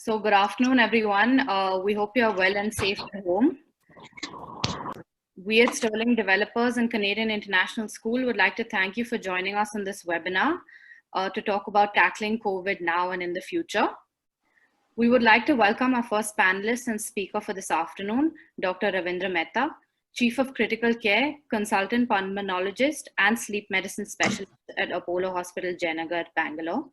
So good afternoon, everyone. We hope you are well and safe at home. We at Sterling Developers and Canadian International School would like to thank you for joining us on this webinar to talk about tackling COVID now and in the future. We would like to welcome our first panelist and speaker for this afternoon, Dr. Ravindra Mehta, Chief of Critical Care, Consultant Pulmonologist and Sleep Medicine Specialist at Apollo Hospital, Jayanagar, Bangalore.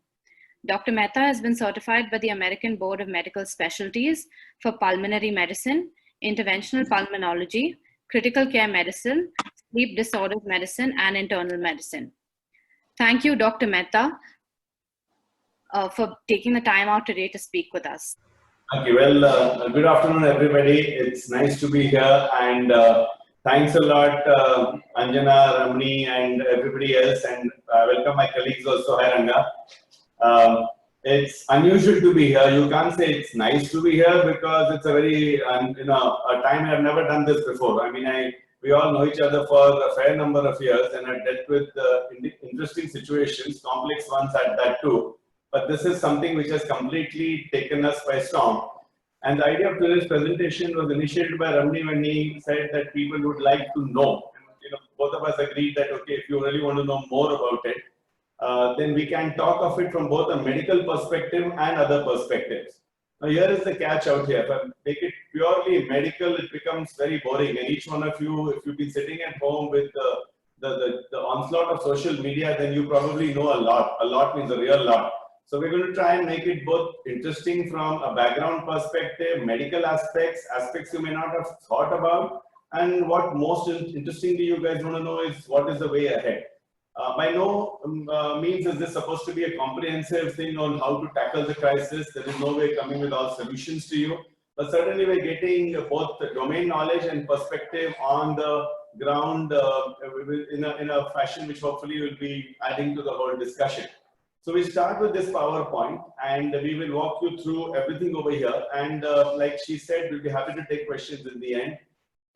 Dr. Mehta has been certified by the American Board of Medical Specialties for Pulmonary Medicine, Interventional Pulmonology, Critical Care Medicine, Sleep Disorders Medicine, and Internal Medicine. Thank you, Dr. Mehta, for taking the time out today to speak with us. Thank you. Well, good afternoon, everybody. It's nice to be here, and thanks a lot, Anjana, Ramani, and everybody else, and welcome my colleagues also. Hi, Ranga. It's unusual to be here. You can't say it's nice to be here because it's a very, a time I've never done this before. I mean, we all know each other for a fair number of years, and I've dealt with interesting situations, complex ones at that too. But this is something which has completely taken us by storm. And the idea of today's presentation was initiated by Ramani when he said that people would like to know. And, both of us agreed that, okay, if you really want to know more about it, then we can talk of it from both a medical perspective and other perspectives. Now, here is the catch out here. If I make it purely medical, it becomes very boring. And each one of you, if you've been sitting at home with the onslaught of social media, then you probably know a lot. A lot means a real lot. So we're going to try and make it both interesting from a background perspective, medical aspects you may not have thought about, and what most interestingly you guys want to know is what is the way ahead. By no means is this supposed to be a comprehensive thing on how to tackle the crisis. There is no way coming with all solutions to you, but certainly we're getting both the domain knowledge and perspective on the ground in a fashion which hopefully will be adding to the whole discussion. So we start with this PowerPoint, and we will walk you through everything over here. And like she said, we'll be happy to take questions in the end.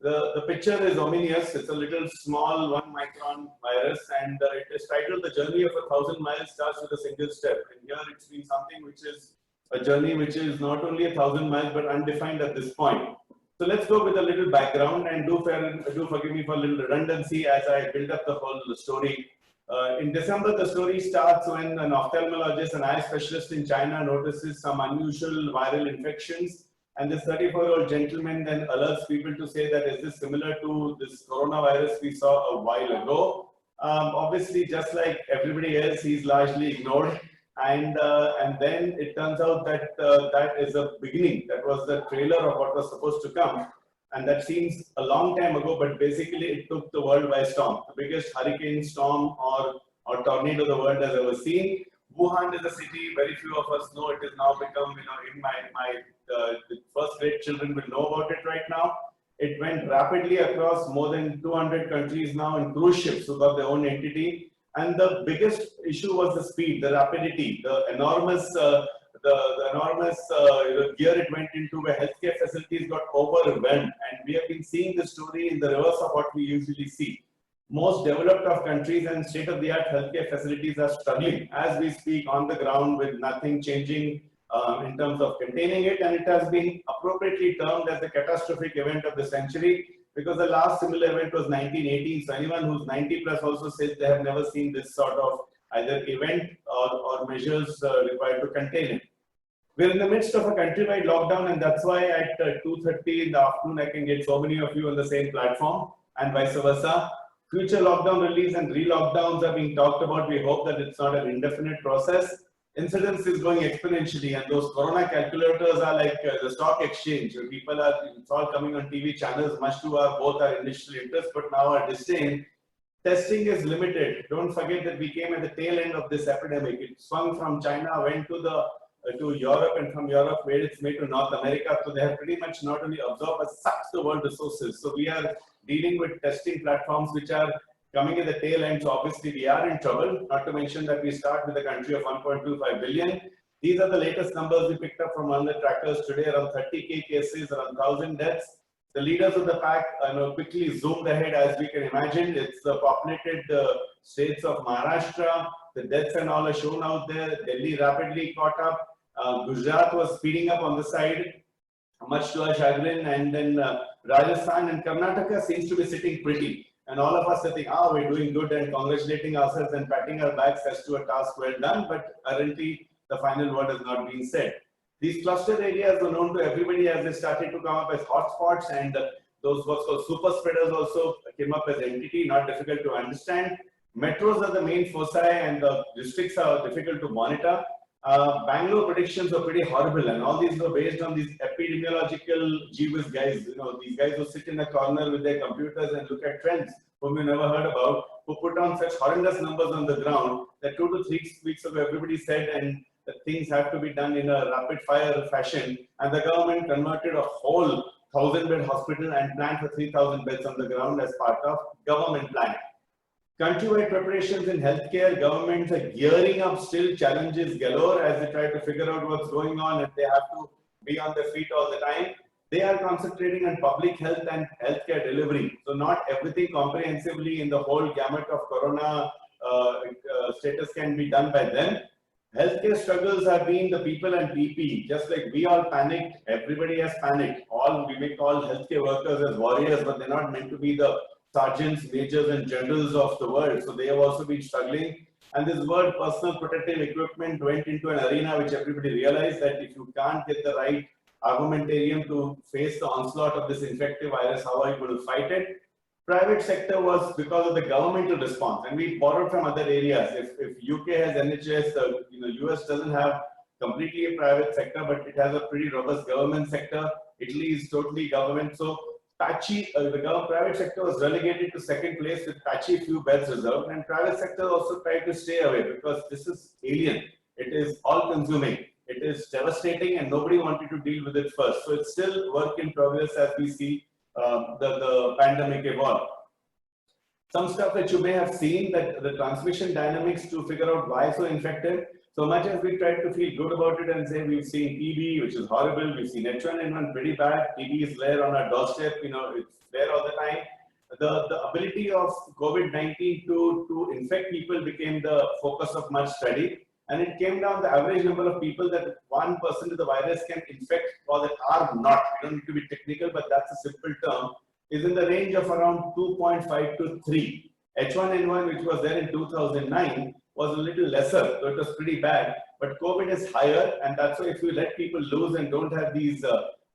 The picture is ominous. It's a little small 1 micron virus, and it is titled "The Journey of 1,000 Miles Starts with a Single Step." And here it's been something which is a journey which is not only 1,000 miles but undefined at this point. So let's go with a little background, and do forgive me for a little redundancy as I build up the whole story. In December, the story starts when an ophthalmologist, an eye specialist in China, notices some unusual viral infections. And this 34-year-old gentleman then alerts people to say that is this similar to this coronavirus we saw a while ago. Obviously, just like everybody else, he's largely ignored. And then it turns out that that is a beginning. That was the trailer of what was supposed to come. And that seems a long time ago, but basically it took the world by storm. The biggest hurricane, storm, or tornado the world has ever seen. Wuhan is a city very few of us know. It has now become, in my first grade children will know about it right now. It went rapidly across more than 200 countries now in cruise ships who got their own entity. And the biggest issue was the speed, the rapidity, the enormous gear it went into where healthcare facilities got overwhelmed. And we have been seeing the story in the reverse of what we usually see. Most developed of countries and state-of-the-art healthcare facilities are struggling as we speak on the ground with nothing changing in terms of containing it. And it has been appropriately termed as the catastrophic event of the century because the last similar event was 1918. So anyone who's 90 plus also says they have never seen this sort of either event or measures required to contain it. We're in the midst of a countrywide lockdown, and that's why at 2:30 in the afternoon, I can get so many of you on the same platform and vice versa. Future lockdown release and re-lockdowns are being talked about. We hope that it's not an indefinite process. Incidence is going exponentially, and those corona calculators are like the stock exchange. Where people are, it's all coming on TV channels, much to both our initial interest, but now our disdain. Testing is limited. Don't forget that we came at the tail end of this epidemic. It swung from China, went to Europe, and from Europe made its way to North America. So they have pretty much not only absorbed but sucked the world resources. So we are dealing with testing platforms which are coming at the tail end. So obviously we are in trouble. Not to mention that we start with a country of 1.25 billion. These are the latest numbers we picked up from one of the trackers today. Around 30K cases, around 1,000 deaths. The leaders of the pack quickly zoomed ahead, as we can imagine. It's the populated states of Maharashtra. The deaths and all are shown out there. Delhi rapidly caught up. Gujarat was speeding up on the side, much to our chagrin, and then Rajasthan and Karnataka seems to be sitting pretty. And all of us are thinking, we're doing good and congratulating ourselves and patting our backs as to a task well done, but currently the final word has not been said. These cluster areas were known to everybody as they started to come up as hotspots, and those what's called super spreaders also came up as entity, not difficult to understand. Metros are the main foci and the districts are difficult to monitor. Bangalore predictions are pretty horrible, and all these were based on these epidemiological Jeevis guys. These guys who sit in a corner with their computers and look at trends whom you never heard about, who put on such horrendous numbers on the ground that 2 to 3 weeks ago everybody said and that things have to be done in a rapid fire fashion, and the government converted a whole 1,000-bed hospital and planned for 3,000 beds on the ground as part of government plan. Countrywide preparations in healthcare, governments are gearing up still, challenges galore as they try to figure out what's going on, and they have to be on their feet all the time. They are concentrating on public health and healthcare delivery. So not everything comprehensively in the whole gamut of corona status can be done by them. Healthcare struggles have been the people and PP. Just like we all panicked, everybody has panicked. We may call healthcare workers as warriors, but they're not meant to be the sergeants, majors, and generals of the world. So they have also been struggling. And this word personal protective equipment went into an arena which everybody realized that if you can't get the right armamentarium to face the onslaught of this infective virus, how are you going to fight it? Private sector was because of the governmental response, and we borrowed from other areas. If UK has NHS, US doesn't have completely a private sector, but it has a pretty robust government sector. Italy is totally government. So patchy, the private sector was relegated to second place with patchy few beds reserved, and private sector also tried to stay away because this is alien. It is all consuming. It is devastating, and nobody wanted to deal with it first. So it's still work in progress as we see the pandemic evolve. Some stuff that you may have seen, that the transmission dynamics to figure out why so infected. So much as we tried to feel good about it and say we've seen TB, which is horrible, we've seen H1N1 pretty bad, TB is there on our doorstep, it's there all the time. The ability of COVID-19 to infect people became the focus of much study. And it came down the average number of people that 1% of the virus can infect or that are not. You don't need to be technical, but that's a simple term, is in the range of around 2.5 to 3. H1N1, which was there in 2009, was a little lesser, so it was pretty bad. But COVID is higher, and that's why if you let people loose and don't have these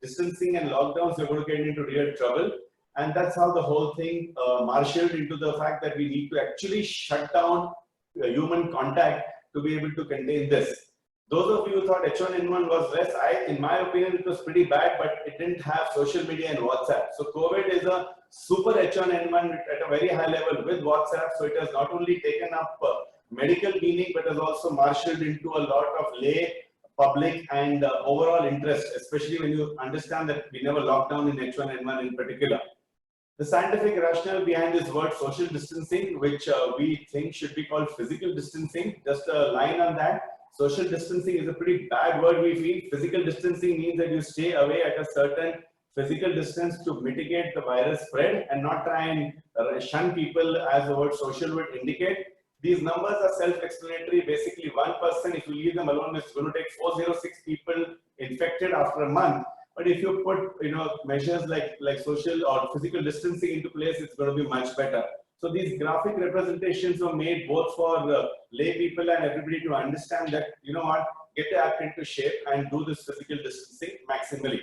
distancing and lockdowns, you're going to get into real trouble. And that's how the whole thing marshaled into the fact that we need to actually shut down human contact to be able to contain this. Those of you who thought H1N1 was less, in my opinion, it was pretty bad, but it didn't have social media and WhatsApp. So COVID is a super H1N1 at a very high level with WhatsApp. So it has not only taken up medical meaning, but has also marshaled into a lot of lay, public, and overall interest, especially when you understand that we never locked down in H1N1 in particular. The scientific rationale behind this word social distancing, which we think should be called physical distancing, just a line on that. Social distancing is a pretty bad word, we feel. Physical distancing means that you stay away at a certain physical distance to mitigate the virus spread and not try and shun people as the word social would indicate. These numbers are self-explanatory. Basically, one person, if you leave them alone, is going to take 406 people infected after a month. But if you put measures like social or physical distancing into place, it's going to be much better. So these graphic representations were made both for lay people and everybody to understand that, get the act into shape and do this physical distancing maximally.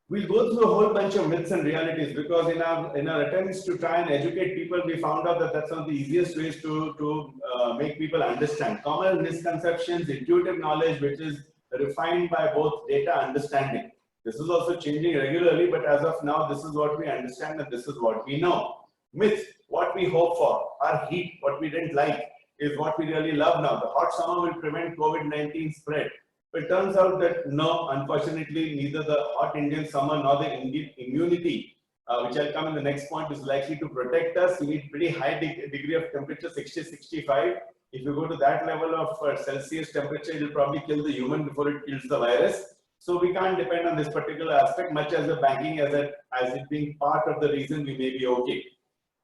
We'll go through a whole bunch of myths and realities because in our attempts to try and educate people, we found out that that's one of the easiest ways to make people understand. Common misconceptions, intuitive knowledge, which is refined by both data understanding. This is also changing regularly, but as of now, this is what we understand and this is what we know. Myth, what we hope for. Our heat, what we didn't like, is what we really love now. The hot summer will prevent COVID-19 spread. But it turns out that no, unfortunately, neither the hot Indian summer nor the immunity, which I'll come in the next point, is likely to protect us. We need pretty high degree of temperature, 60, 65. If you go to that level of Celsius temperature, it will probably kill the human before it kills the virus. So we can't depend on this particular aspect, much as the banking as it being part of the reason we may be okay.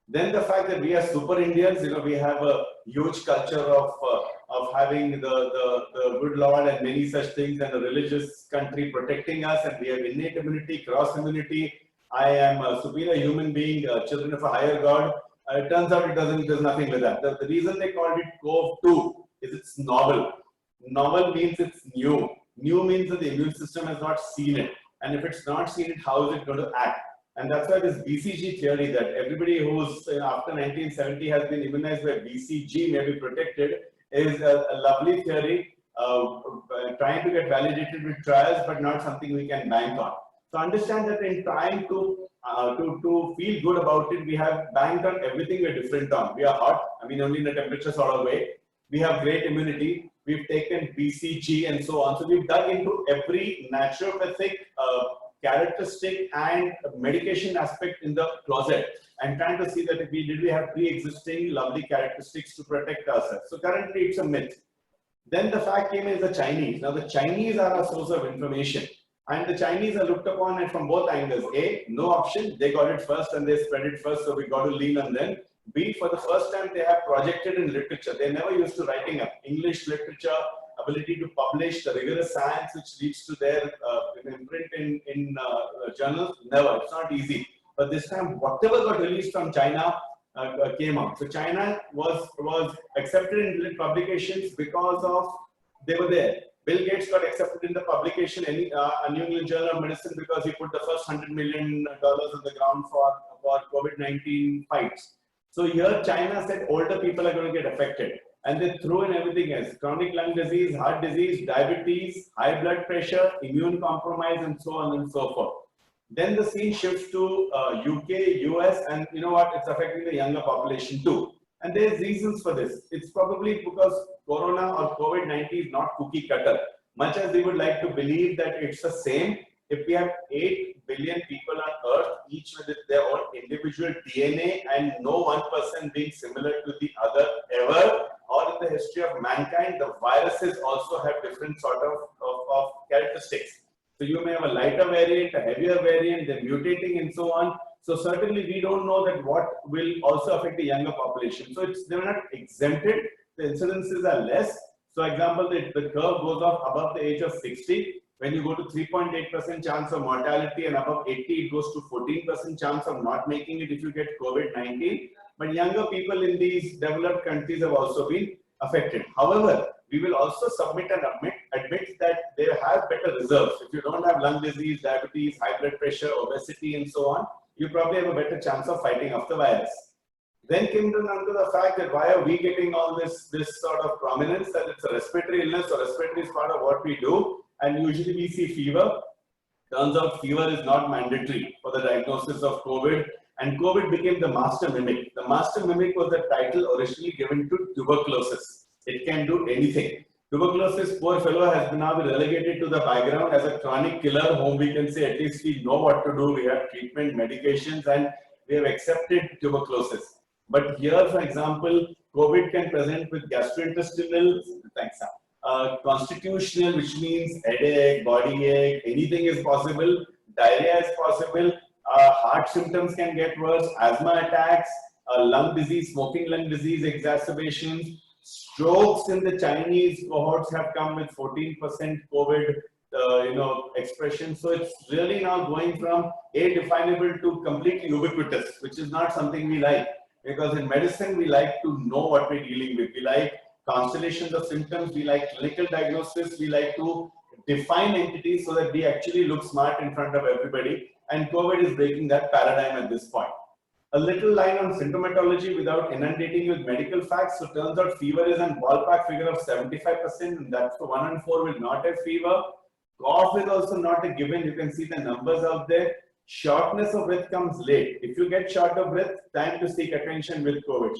Then the fact that we are super Indians, we have a huge culture of having the good Lord and many such things, and a religious country protecting us, and we have innate immunity, cross immunity. I am a superior human being, children of a higher God. It turns out there's nothing with that. The reason they called it CoV-2 is it's novel. Novel means it's new. New means that the immune system has not seen it. And if it's not seen it, how is it going to act? And that's why this BCG theory that everybody who's after 1970 has been immunized by BCG may be protected is a lovely theory, trying to get validated with trials, but not something we can bank on. So understand that in trying to feel good about it, we have banked on everything we're different on. We are hot, I mean only in a temperature sort of way. We have great immunity. We've taken BCG and so on. So we've dug into every naturopathic characteristic and medication aspect in the closet and trying to see that if we have pre-existing lovely characteristics to protect ourselves. So currently it's a myth. Then the fact came is the Chinese. Now the Chinese are a source of information. And the Chinese are looked upon and from both angles. A, no option, they got it first and they spread it first, so we got to lean on them. B, for the first time they have projected in literature. They never used to writing up English literature, ability to publish the rigorous science which leads to their imprint in journals. Never, it's not easy. But this time, whatever got released from China came out. So China was accepted in publications because of they were there. Bill Gates got accepted in the publication, a New England Journal of Medicine, because he put the first $100 million on the ground for COVID-19 fights. So here China said older people are going to get affected. And they threw in everything else: chronic lung disease, heart disease, diabetes, high blood pressure, immune compromise, and so on and so forth. Then the scene shifts to UK, US, and you know what? It's affecting the younger population too. And there's reasons for this. It's probably because Corona or COVID-19 is not cookie cutter. Much as we would like to believe that it's the same, if we have 8 billion people on Earth, each with their own individual DNA, and no one person being similar to the other ever, or in the history of mankind, the viruses also have different sort of characteristics. So you may have a lighter variant, a heavier variant, they're mutating and so on. So certainly we don't know that what will also affect the younger population. So they're not exempted. The incidences are less. So example, the curve goes off above the age of 60. When you go to 3.8% chance of mortality and above 80, it goes to 14% chance of not making it if you get COVID-19. But younger people in these developed countries have also been affected. However, we will also submit and admit that they have better reserves. If you don't have lung disease, diabetes, high blood pressure, obesity, and so on, you probably have a better chance of fighting off the virus. Then came down to the fact that why are we getting all this sort of prominence, that it's a respiratory illness, or respiratory is part of what we do, and usually we see fever. Turns out fever is not mandatory for the diagnosis of COVID, and COVID became the master mimic. The master mimic was the title originally given to tuberculosis. It can do anything. Tuberculosis, poor fellow, has now been relegated to the background as a chronic killer whom we can say at least we know what to do. We have treatment, medications, and we have accepted tuberculosis. But here, for example, COVID can present with gastrointestinal, constitutional, which means headache, body ache, anything is possible. Diarrhea is possible. Heart symptoms can get worse. Asthma attacks, lung disease, smoking lung disease exacerbations. Strokes in the Chinese cohorts have come with 14% COVID expression. So it's really now going from adefinable to completely ubiquitous, which is not something we like. Because in medicine, we like to know what we're dealing with. We like constellations of symptoms. We like clinical diagnosis. We like to define entities so that we actually look smart in front of everybody. And COVID is breaking that paradigm at this point. A little line on symptomatology without inundating with medical facts. So turns out fever is a ballpark figure of 75%, and that's the 1 in 4 will not have fever. Cough is also not a given. You can see the numbers out there. Shortness of breath comes late. If you get short of breath, time to seek attention with COVID.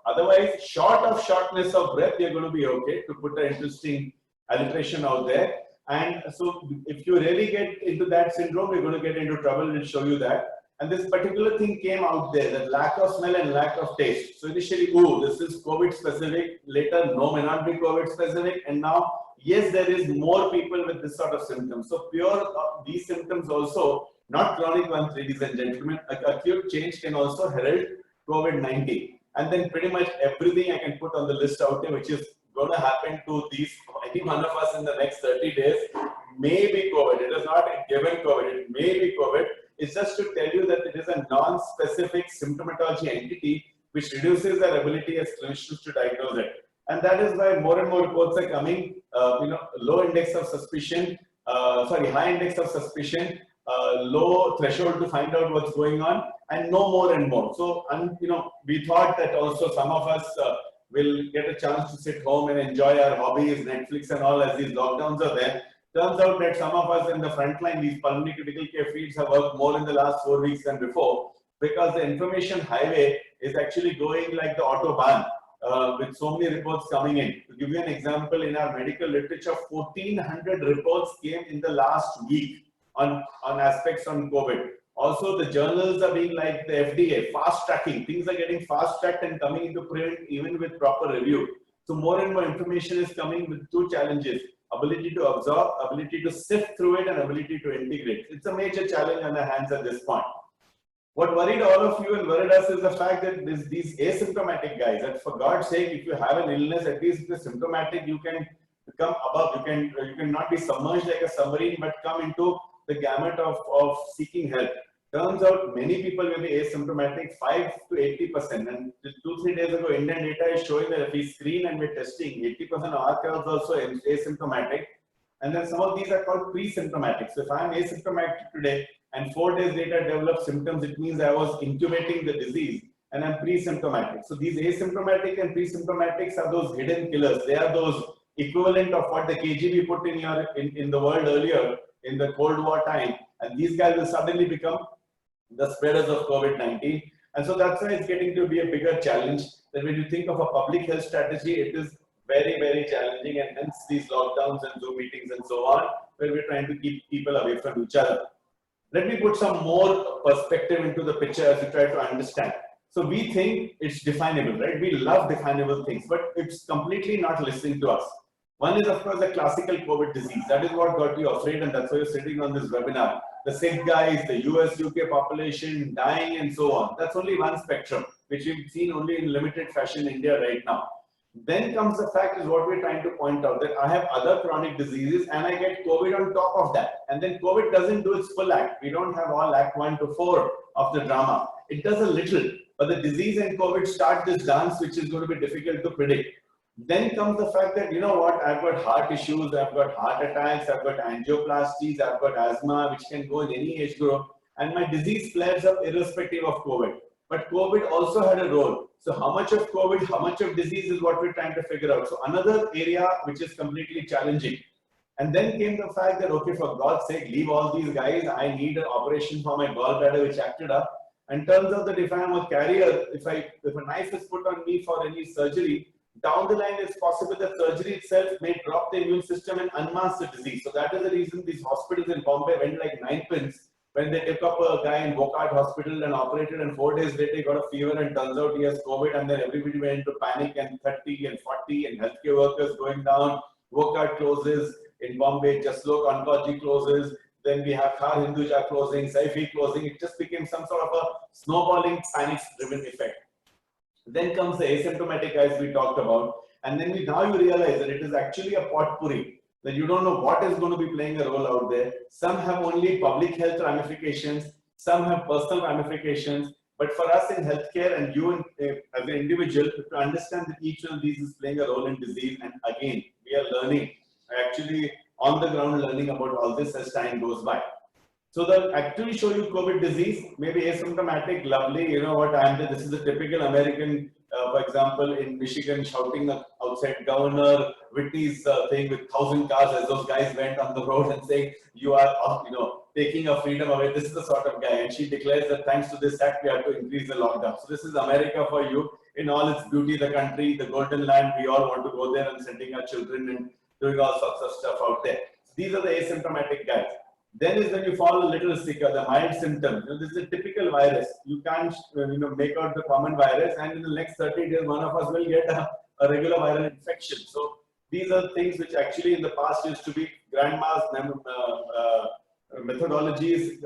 Otherwise, short of shortness of breath, you're going to be okay, to put an interesting alliteration out there. And so if you really get into that syndrome, you're going to get into trouble. We'll show you that. And this particular thing came out there, that lack of smell and lack of taste. So initially, this is COVID specific. Later, no, may not be COVID specific. And now, yes, there is more people with this sort of symptoms. So pure these symptoms also, not chronic ones, ladies and gentlemen, acute change can also herald COVID-19. And then pretty much everything I can put on the list out there, which is going to happen to any one of us in the next 30 days may be COVID. It is not a given COVID, it may be COVID. It's just to tell you that it is a non-specific symptomatology entity which reduces our ability as clinicians to diagnose it. And that is why more and more reports are coming, low index of suspicion, high index of suspicion, low threshold to find out what's going on, and no more and more. So, we thought that also some of us will get a chance to sit home and enjoy our hobbies, Netflix and all, as these lockdowns are there. Turns out that some of us in the front line, these pulmonary critical care fields, have worked more in the last 4 weeks than before, because the information highway is actually going like the Autobahn, with so many reports coming in. To give you an example, in our medical literature, 1,400 reports came in the last week on aspects on COVID. Also, the journals are being like the FDA, fast tracking. Things are getting fast tracked and coming into print even with proper review. So more and more information is coming with two challenges: ability to absorb, ability to sift through it, and ability to integrate. It's a major challenge on our hands at this point. What worried all of you and worried us is the fact that these asymptomatic guys, that for God's sake, if you have an illness, at least if you're symptomatic, you can become above, you can not be submerged like a submarine, but come into the gamut of seeking help. Turns out many people will be asymptomatic, 5 to 80%. And 2-3 days ago, Indian data is showing that if we screen and we're testing, 80% of our curves also asymptomatic. And then some of these are called pre-symptomatic. So if I'm asymptomatic today and 4 days later develop symptoms, it means I was incubating the disease and I'm pre-symptomatic. So these asymptomatic and pre-symptomatics are those hidden killers. They are those equivalent of what the KGB put in the world earlier in the Cold War time. And these guys will suddenly become the spreaders of COVID-19. And so that's why it's getting to be a bigger challenge, that when you think of a public health strategy, it is very, very challenging, and hence these lockdowns and Zoom meetings and so on, where we're trying to keep people away from each other. Let me put some more perspective into the picture as we try to understand. So we think it's definable, right? We love definable things, but it's completely not listening to us. One is, of course, the classical COVID disease. That is what got you afraid, and that's why you're sitting on this webinar. The sick guys, the US, UK population dying and so on. That's only one spectrum, which we've seen only in limited fashion in India right now. Then comes the fact is what we're trying to point out, that I have other chronic diseases and I get COVID on top of that. And then COVID doesn't do its full act. We don't have all act 1 to 4 of the drama. It does a little, but the disease and COVID start this dance, which is going to be difficult to predict. Then comes the fact that, you know what, I've got heart issues, I've got heart attacks, I've got angioplasties, I've got asthma, which can go in any age group, and my disease flares up irrespective of COVID. But COVID also had a role. So how much of COVID, how much of disease is what we're trying to figure out. So another area which is completely challenging. And then came the fact that, okay, for God's sake, leave all these guys. I need an operation for my gallbladder, which acted up. And turns out that if I'm a carrier, if a knife is put on me for any surgery, down the line, it's possible that surgery itself may drop the immune system and unmask the disease. So that is the reason these hospitals in Bombay went like 9 pins when they took up a guy in Wockhardt Hospital and operated, and 4 days later he got a fever and turns out he has COVID, and then everybody went into panic, and 30 and 40 and healthcare workers going down. Wockhardt closes in Bombay, Jaslok Oncology closes. Then we have Khar Hinduja closing, Saifi closing. It just became some sort of a snowballing, panic-driven effect. Then comes the asymptomatic guys we talked about, and then now you realize that it is actually a potpourri, that you don't know what is going to be playing a role out there. Some have only public health ramifications, some have personal ramifications, but for us in healthcare and you as an individual, to understand that each one of these is playing a role in disease, and again, we are learning, actually on the ground learning about all this as time goes by. So they'll actually show you COVID disease, maybe asymptomatic, lovely, you know what, this is a typical American, for example, in Michigan, shouting outside Governor Whitney's thing with 1,000 cars as those guys went on the road and saying, you are, taking our freedom away. This is the sort of guy. And she declares that thanks to this act, we have to increase the lockdown. So this is America for you in all its beauty, the country, the golden land. We all want to go there and sending our children and doing all sorts of stuff out there. These are the asymptomatic guys. Then is when you fall a little sicker, the mild symptoms. This is a typical virus. You can't, make out the common virus, and in the next 30 days, one of us will get a regular viral infection. So these are things which actually in the past used to be grandma's methodologies,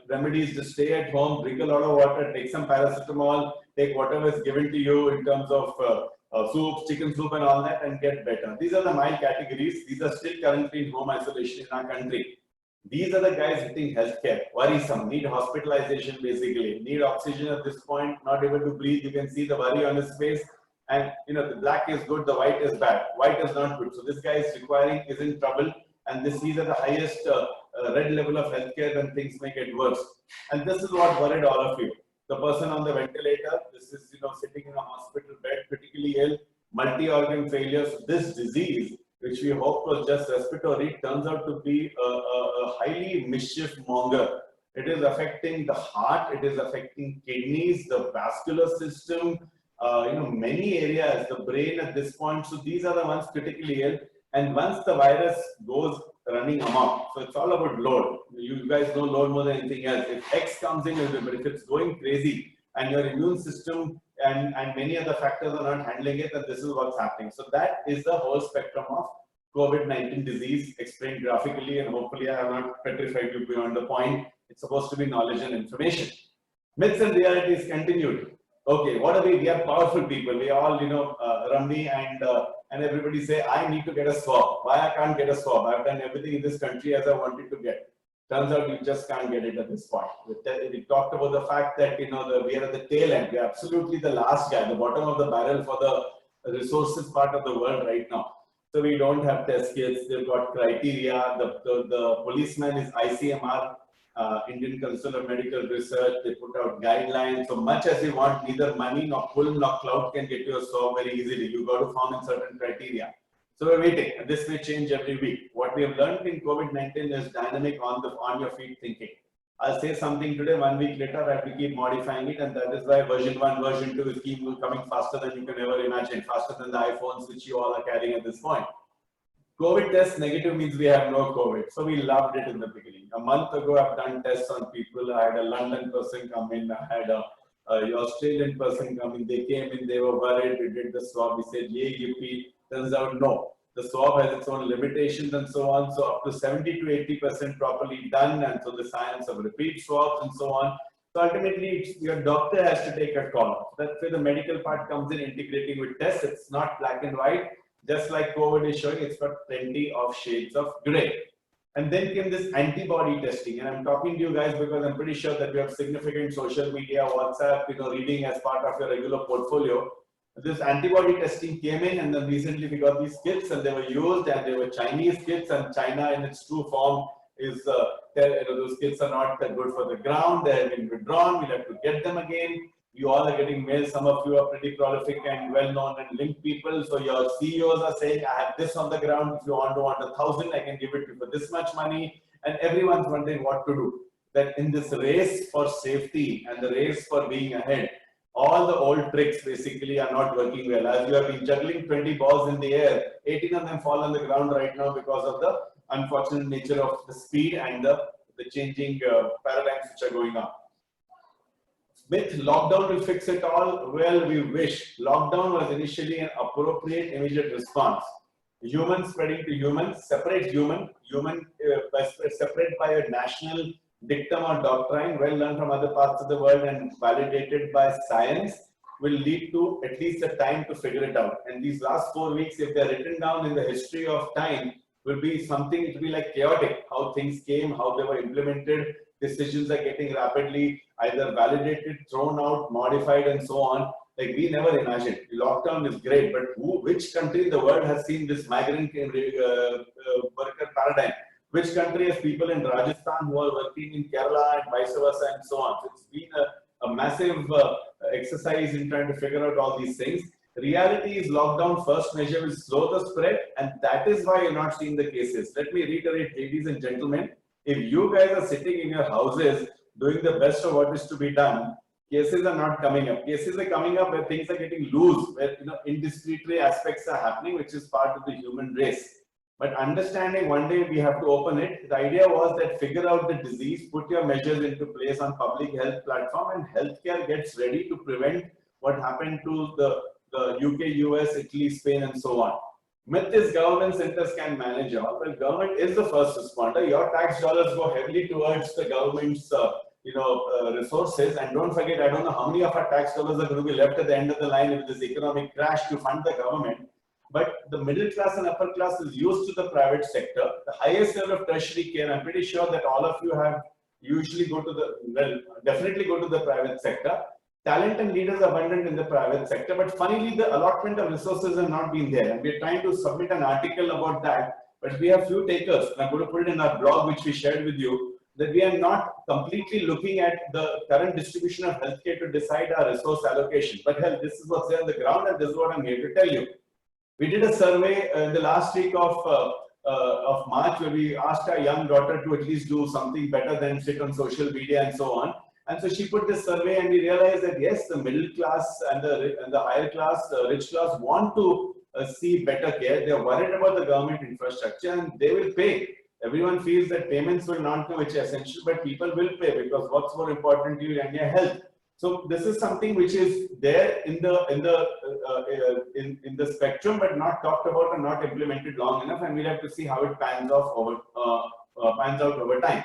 remedies. Just stay at home, drink a lot of water, take some paracetamol, take whatever is given to you in terms of soups, chicken soup and all that and get better. These are the mild categories. These are still currently in home isolation in our country. These are the guys hitting healthcare, worrisome, need hospitalization basically, need oxygen at this point, not able to breathe. You can see the worry on his face. And the black is good, the white is bad. White is not good. So this guy is in trouble. And these are the highest red level of healthcare, then things may get worse. And this is what worried all of you. The person on the ventilator, this is sitting in a hospital bed, critically ill, multi-organ failure. So this disease, which we hope was just respiratory, turns out to be a highly mischief monger. It is affecting the heart, it is affecting kidneys, the vascular system, many areas, the brain at this point. So these are the ones critically ill. And once the virus goes running amok, so it's all about load. You guys know load more than anything else. If X comes in, but if it's going crazy and your immune system and many other factors are not handling it, then this is what's happening. So that is the whole spectrum of COVID-19 disease explained graphically, and hopefully I have not petrified you beyond the point. It's supposed to be knowledge and information. Myths and realities continued. Okay, what are we? We are powerful people. We all, Ramni and everybody say, I need to get a swab. Why I can't get a swab? I've done everything in this country as I wanted to get. Turns out you just can't get it at this point. We talked about the fact that, we are at the tail end. We're absolutely the last guy, the bottom of the barrel for the resources part of the world right now. So we don't have test kits. They've got criteria. The policeman is ICMR, Indian Council of Medical Research. They put out guidelines. So much as you want, neither money nor pull nor cloud can get you a swab very easily. You got to form in certain criteria. So we're waiting. And this may change every week. What we have learned in COVID-19 is dynamic on your feet thinking. I'll say something today, 1 week later, I have to keep modifying it, and that is why version 1, version 2 is keep coming faster than you can ever imagine, faster than the iPhones which you all are carrying at this point. COVID test negative means we have no COVID. So we loved it in the beginning. A month ago, I've done tests on people. I had a London person come in. I had a Australian person come in. They came in. They were worried. We did the swab. We said, yay, yippee. Turns out, no. The swab has its own limitations and so on. So up to 70 to 80% properly done. And so the science of repeat swabs and so on. So ultimately, your doctor has to take a call. That's where the medical part comes in, integrating with tests. It's not black and white. Just like COVID is showing, it's got plenty of shades of gray. And then came this antibody testing. And I'm talking to you guys because I'm pretty sure that you have significant social media, WhatsApp, reading as part of your regular portfolio. This antibody testing came in, and then recently we got these kits, and they were used, and they were Chinese kits, and China in its true form is, those kits are not that good for the ground. They have been withdrawn. We'll have to get them again. You all are getting mails. Some of you are pretty prolific and well-known and linked people. So your CEOs are saying, I have this on the ground. If you want 1,000, I can give it to you for this much money. And everyone's wondering what to do. That in this race for safety and the race for being ahead, all the old tricks basically are not working well. As you have been juggling 20 balls in the air, 18 of them fall on the ground right now because of the unfortunate nature of the speed and the changing paradigms which are going on. Myth, lockdown will fix it all. Well, we wish. Lockdown was initially an appropriate immediate response. Human spreading to human, separate human separate by a national dictum or doctrine, well learned from other parts of the world and validated by science, will lead to at least a time to figure it out. And these last 4 weeks, if they're written down in the history of time, will be something, it will be like chaotic, how things came, how they were implemented. Decisions are getting rapidly either validated, thrown out, modified, and so on. Like we never imagined. Lockdown is great, but which country in the world has seen this migrant worker paradigm? Which country has people in Rajasthan who are working in Kerala and vice versa and so on? So it's been a massive exercise in trying to figure out all these things. Reality is lockdown first measure will slow the spread, and that is why you're not seeing the cases. Let me reiterate, ladies and gentlemen, if you guys are sitting in your houses doing the best of what is to be done, cases are not coming up. Cases are coming up where things are getting loose, where indiscreetly aspects are happening, which is part of the human race. But understanding one day we have to open it. The idea was that figure out the disease, put your measures into place on public health platform, and healthcare gets ready to prevent what happened to the UK, US, Italy, Spain, and so on. Myth is government centers can manage all. Well, government is the first responder. Your tax dollars go heavily towards the government's resources. And don't forget, I don't know how many of our tax dollars are going to be left at the end of the line with this economic crash to fund the government. But the middle class and upper class is used to the private sector. The highest level of tertiary care, I'm pretty sure that all of you have usually definitely go to the private sector. Talent and leaders are abundant in the private sector, but funnily the allotment of resources have not been there. And we're trying to submit an article about that, but we have few takers. And I'm going to put it in our blog, which we shared with you, that we are not completely looking at the current distribution of healthcare to decide our resource allocation. But hell, this is what's there on the ground, and this is what I'm here to tell you. We did a survey in the last week of March, where we asked our young daughter to at least do something better than sit on social media and so on. And so she put this survey, and we realized that yes, the middle class and the higher class, the rich class want to see better care. They're worried about the government infrastructure, and they will pay. Everyone feels that payments will not come, which is essential, but people will pay because what's more important to you than your health. So this is something which is there in the spectrum, but not talked about and not implemented long enough, and we'll have to see how it pans out over time.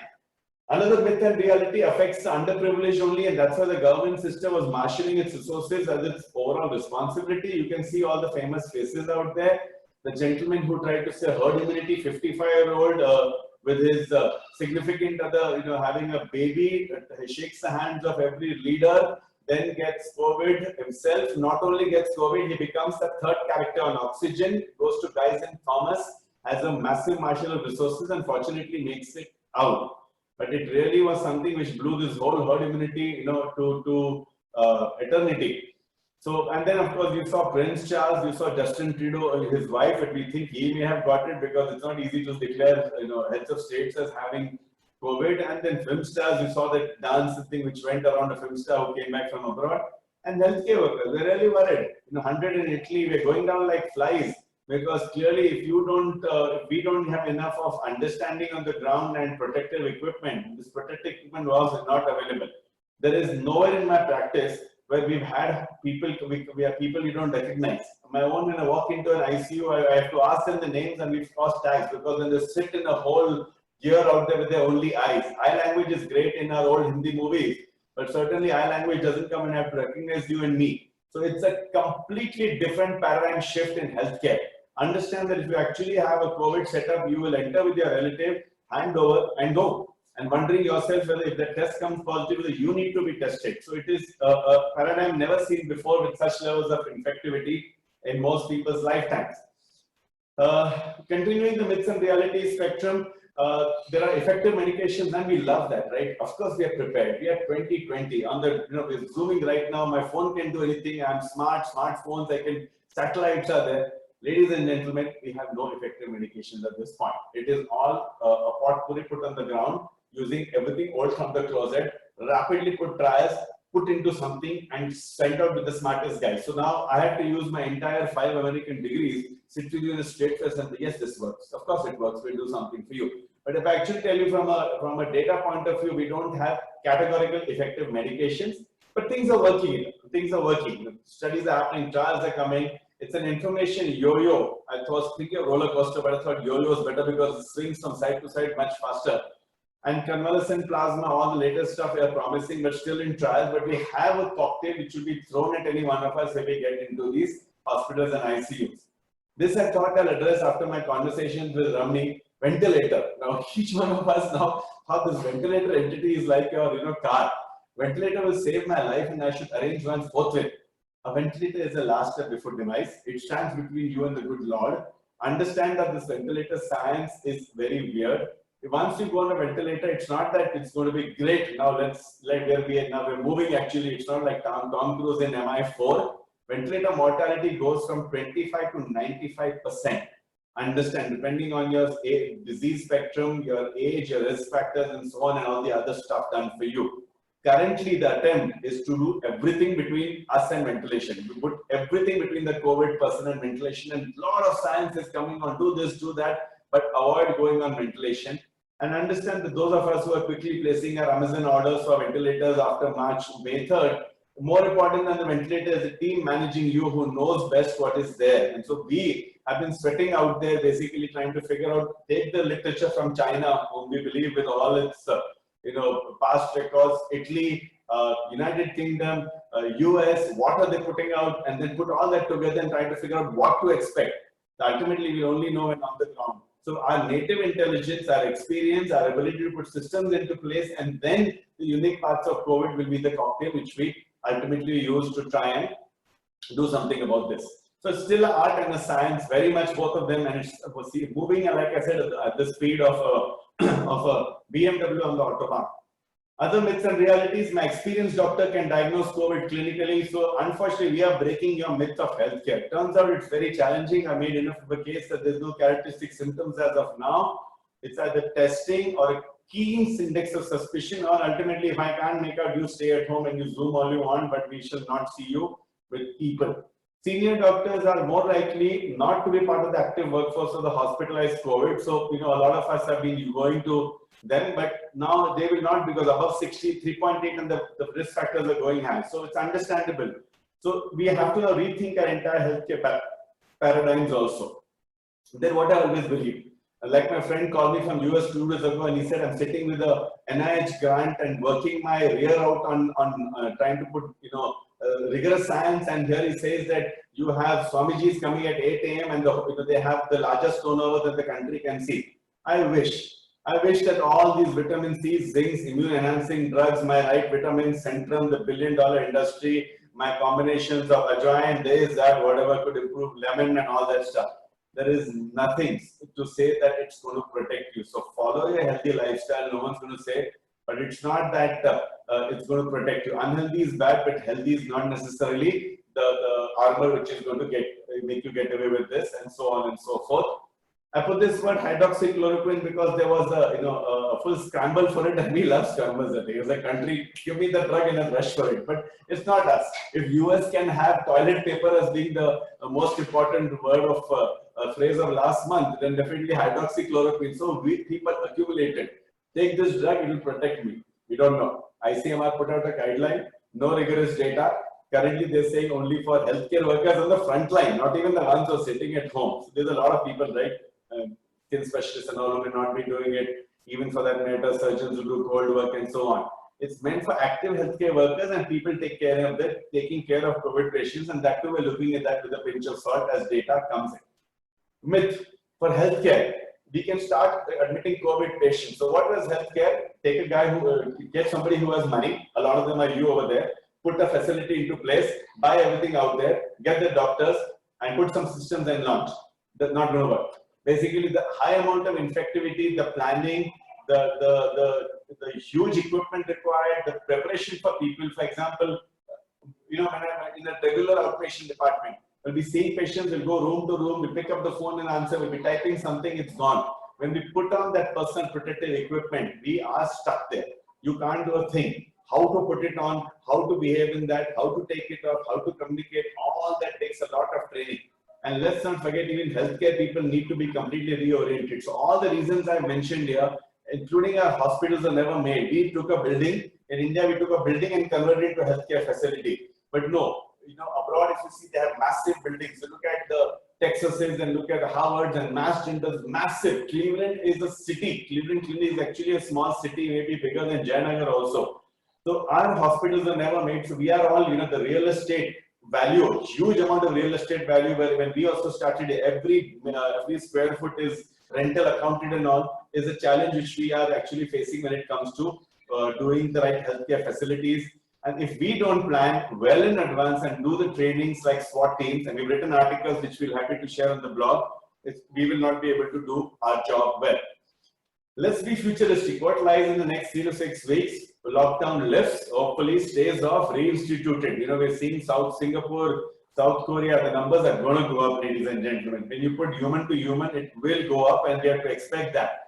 Another myth and reality affects the underprivileged only, and that's why the government system was marshalling its resources as its overall responsibility. You can see all the famous faces out there. The gentleman who tried to say herd immunity, 55-year-old with his significant other, having a baby, he shakes the hands of every leader, then gets COVID himself. Not only gets COVID, he becomes the third character on oxygen, goes to Guy's Thomas, has a massive marshal of resources, and fortunately makes it out. But it really was something which blew this whole herd immunity, to eternity. So, and then of course you saw Prince Charles, you saw Justin Trudeau, his wife, and we think he may have got it because it's not easy to declare, heads of states as having COVID. And then film stars, you saw that dance thing which went around a film star who came back from abroad. And healthcare workers, they're really worried. 100 in Italy, we're going down like flies. Because clearly, if we don't have enough of understanding on the ground and protective equipment, this protective equipment was not available. There is nowhere in my practice where we've had people, we have people we don't recognize. My own, when I walk into an ICU, I have to ask them the names, and we've cost tags because when they sit in a whole year out there with their only eyes. Eye language is great in our old Hindi movies, but certainly eye language doesn't come and have to recognize you and me. So it's a completely different paradigm shift in healthcare. Understand that if you actually have a COVID setup, you will enter with your relative, hand over and go. And wondering yourself whether if the test comes positive, you need to be tested. So it is a paradigm never seen before with such levels of infectivity in most people's lifetimes. Continuing the myths and reality spectrum, there are effective medications, and we love that, right? Of course, we are prepared. We are 2020 on the, we're zooming right now. My phone can do anything. I'm smartphones, satellites are there. Ladies and gentlemen, we have no effective medications at this point. It is all a potpourri put on the ground, using everything old from the closet, rapidly put trials, put into something, and sent out with the smartest guys. So now I have to use my entire 5 American degrees, sit with you in a straight face and say, yes, this works. Of course it works, we'll do something for you. But if I actually tell you from a data point of view, we don't have categorical effective medications, but things are working. Things are working. Studies are happening, trials are coming. It's an information yo-yo. I was thinking of roller coaster, but I thought yo-yo is better because it swings from side to side much faster. And convalescent plasma, all the latest stuff we are promising, but still in trials. But we have a cocktail which will be thrown at any one of us if we get into these hospitals and ICUs. This I thought I'll address after my conversations with Ramani. Ventilator. Now, each one of us know how this ventilator entity is like your car. Ventilator will save my life, and I should arrange one forthwith. A ventilator is the last step before demise. It stands between you and the good Lord. Understand that this ventilator science is very weird. Once you go on a ventilator, it's not that it's going to be great. Now we're moving actually. It's not like Tom Cruise in MI4. Ventilator mortality goes from 25 to 95%. Understand, depending on your disease spectrum, your age, your risk factors, and so on, and all the other stuff done for you. Currently, the attempt is to do everything between us and ventilation. We put everything between the COVID person and ventilation, and a lot of science is coming on, do this, do that, but avoid going on ventilation. And understand that those of us who are quickly placing our Amazon orders for ventilators after May 3rd, more important than the ventilator is the team managing you who knows best what is there. And so we have been sweating out there, basically trying to figure out, take the literature from China, whom we believe with all its past records, Italy, United Kingdom, US, what are they putting out, and then put all that together and try to figure out what to expect. Ultimately, we only know when on the ground. So our native intelligence, our experience, our ability to put systems into place, and then the unique parts of COVID will be the cocktail which we ultimately use to try and do something about this. So it's still an art and a science, very much both of them, and it's moving, like I said, at the speed of a BMW on the autobahn. Other myths and realities, my experienced doctor can diagnose COVID clinically. So unfortunately, we are breaking your myth of healthcare. Turns out it's very challenging. I made enough of a case that there's no characteristic symptoms as of now. It's either testing or a keen index of suspicion, or ultimately, if I can't make out, you stay at home and you Zoom all you want, but we shall not see you with people. Senior doctors are more likely not to be part of the active workforce of the hospitalized COVID. So, a lot of us have been going to them, but now they will not, because above 60, 3.8 and the risk factors are going high. So it's understandable. So we have to now rethink our entire healthcare paradigms also. Then what I always believe, like my friend called me from US 2 days ago, and he said, I'm sitting with a NIH grant and working my rear out on trying to put, rigorous science, and here he says that you have Swamiji's coming at 8 a.m. and they have the largest turnover that the country can see. I wish that all these vitamin C, zincs, immune-enhancing drugs, my right vitamins, Centrum, the billion-dollar industry, my combinations of ajwain, this, that, whatever could improve, lemon and all that stuff. There is nothing to say that it's going to protect you. So follow your healthy lifestyle. No one's going to say, but it's not that it's going to protect you. Unhealthy is bad, but healthy is not necessarily the armor which is going to make you get away with this, and so on and so forth. I put this word hydroxychloroquine because there was a full scramble for it, and we love scrambles. It was a country, give me the drug and a rush for it. But it's not us. If US can have toilet paper as being the most important word of phrase of last month, then definitely hydroxychloroquine. So people accumulated. Take this drug, it will protect me. We don't know. ICMR put out a guideline, no rigorous data. Currently, they're saying only for healthcare workers on the front line, not even the ones who are sitting at home. So there's a lot of people, right? Skin specialists and all who may not be doing it, even for that matter, surgeons who do cold work and so on. It's meant for active healthcare workers and people taking care of COVID patients, and that too we're looking at that with a pinch of salt as data comes in. Myth for healthcare. We can start admitting COVID patients. So what was healthcare? Take a guy get somebody who has money. A lot of them are you over there. Put a facility into place, buy everything out there, get the doctors, and put some systems and launch. That's not going to work. Basically, the high amount of infectivity, the planning, the huge equipment required, the preparation for people. For example, when I'm in a regular outpatient department, we'll be seeing patients, we'll go room to room, we pick up the phone and answer, we'll be typing something, it's gone. When we put on that personal protective equipment, we are stuck there. You can't do a thing. How to put it on, how to behave in that, how to take it off, how to communicate, all that takes a lot of training. And let's not forget, even healthcare people need to be completely reoriented. So all the reasons I mentioned here, including our hospitals, are never made. We took a building, in India we took a building and converted it to a healthcare facility. But no, abroad if you see, they have massive buildings. So look at the Texases and look at the Harvards and Mass Generals, massive. Cleveland is a city. Cleveland is actually a small city, maybe bigger than Jayanagar also. So our hospitals are never made. So we are all, the real estate value, huge amount of real estate value. Where when we also started, every square foot is rental accounted and all, is a challenge which we are actually facing when it comes to doing the right healthcare facilities. And if we don't plan well in advance and do the trainings like SWAT teams, and we've written articles which we're happy to share on the blog, we will not be able to do our job well. Let's be futuristic. What lies in the next 3 to 6 weeks? Lockdown lifts, hopefully stays off, reinstituted. We're seeing Singapore, South Korea, the numbers are going to go up, ladies and gentlemen. When you put human to human, it will go up, and we have to expect that.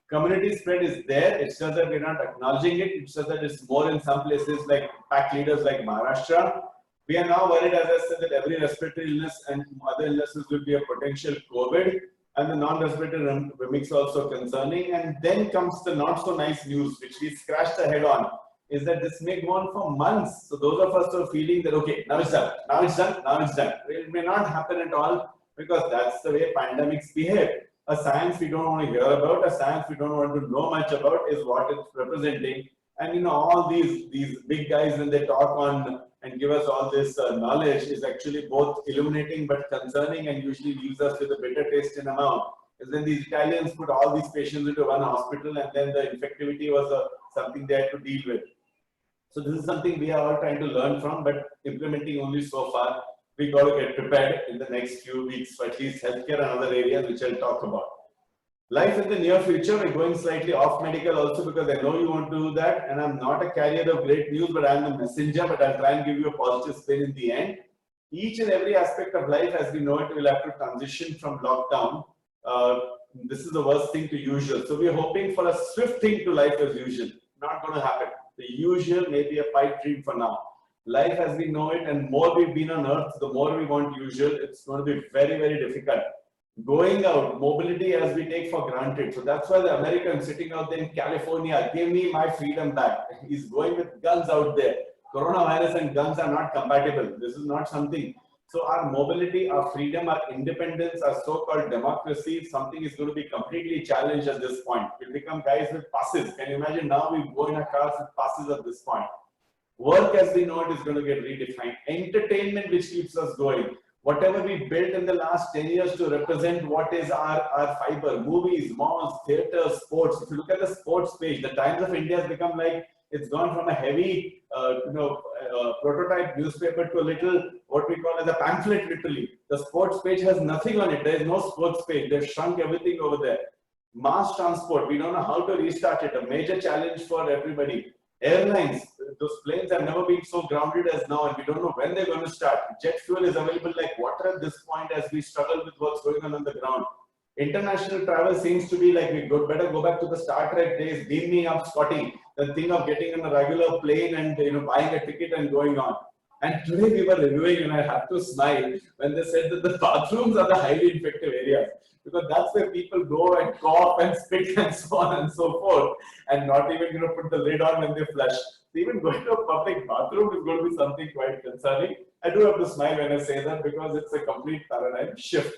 Community spread is there. It's just that we're not acknowledging it. It's just that it's more in some places like pack leaders like Maharashtra. We are now worried, as I said, that every respiratory illness and other illnesses will be a potential COVID, and the non-respiratory mix also concerning. And then comes the not so nice news, which we scratched our head on, is that this may go on for months. So those of us who are feeling that, okay, now it's done, now it's done, now it's done. It may not happen at all, because that's the way pandemics behave. a science we don't want to hear about, a science we don't want to know much about is what it's representing. And all these big guys, when they talk on and give us all this knowledge, is actually both illuminating but concerning, and usually leaves us with a bitter taste in the mouth. Is when these Italians put all these patients into one hospital, and then the infectivity was something they had to deal with. So this is something we are all trying to learn from, but implementing only so far. We got to get prepared in the next few weeks for at least healthcare and other areas, which I'll talk about. Life in the near future, we're going slightly off medical also, because I know you want to do that, and I'm not a carrier of great news, but I'm the messenger, but I'll try and give you a positive spin in the end. Each and every aspect of life, as we know it, will have to transition from lockdown. This is the worst thing to usual. So we're hoping for a swift thing to life as usual. Not going to happen. The usual may be a pipe dream for now. Life as we know it, and more we've been on earth, the more we want usual. It's going to be very, very difficult. Going out, mobility as we take for granted. So that's why the American sitting out there in California, give me my freedom back. He's going with guns out there. Coronavirus and guns are not compatible. This is not something. So our mobility, our freedom, our independence, our so-called democracy, something is going to be completely challenged at this point. We'll become guys with passes. Can you imagine now we go in our cars with passes at this point? Work as we know it is going to get redefined. Entertainment which keeps us going. Whatever we built in the last 10 years to represent what is our fiber, movies, malls, theaters, sports. If you look at the sports page, the Times of India has become like, it's gone from a heavy, prototype newspaper to a little, what we call as a pamphlet, literally. The sports page has nothing on it. There is no sports page. They've shrunk everything over there. Mass transport, we don't know how to restart it. A major challenge for everybody. Airlines, those planes have never been so grounded as now, and we don't know when they're going to start. Jet fuel is available like water at this point as we struggle with what's going on the ground. International travel seems to be like, we better go back to the Star Trek days. Beam me up, Scotty. The thing of getting on a regular plane and buying a ticket and going on. And today we were reviewing, and I have to smile when they said that the bathrooms are the highly infective areas, because that's where people go and cough and spit and so on and so forth, and not even put the lid on when they flush. So even going to a public bathroom is going to be something quite concerning. I do have to smile when I say that, because it's a complete paradigm shift.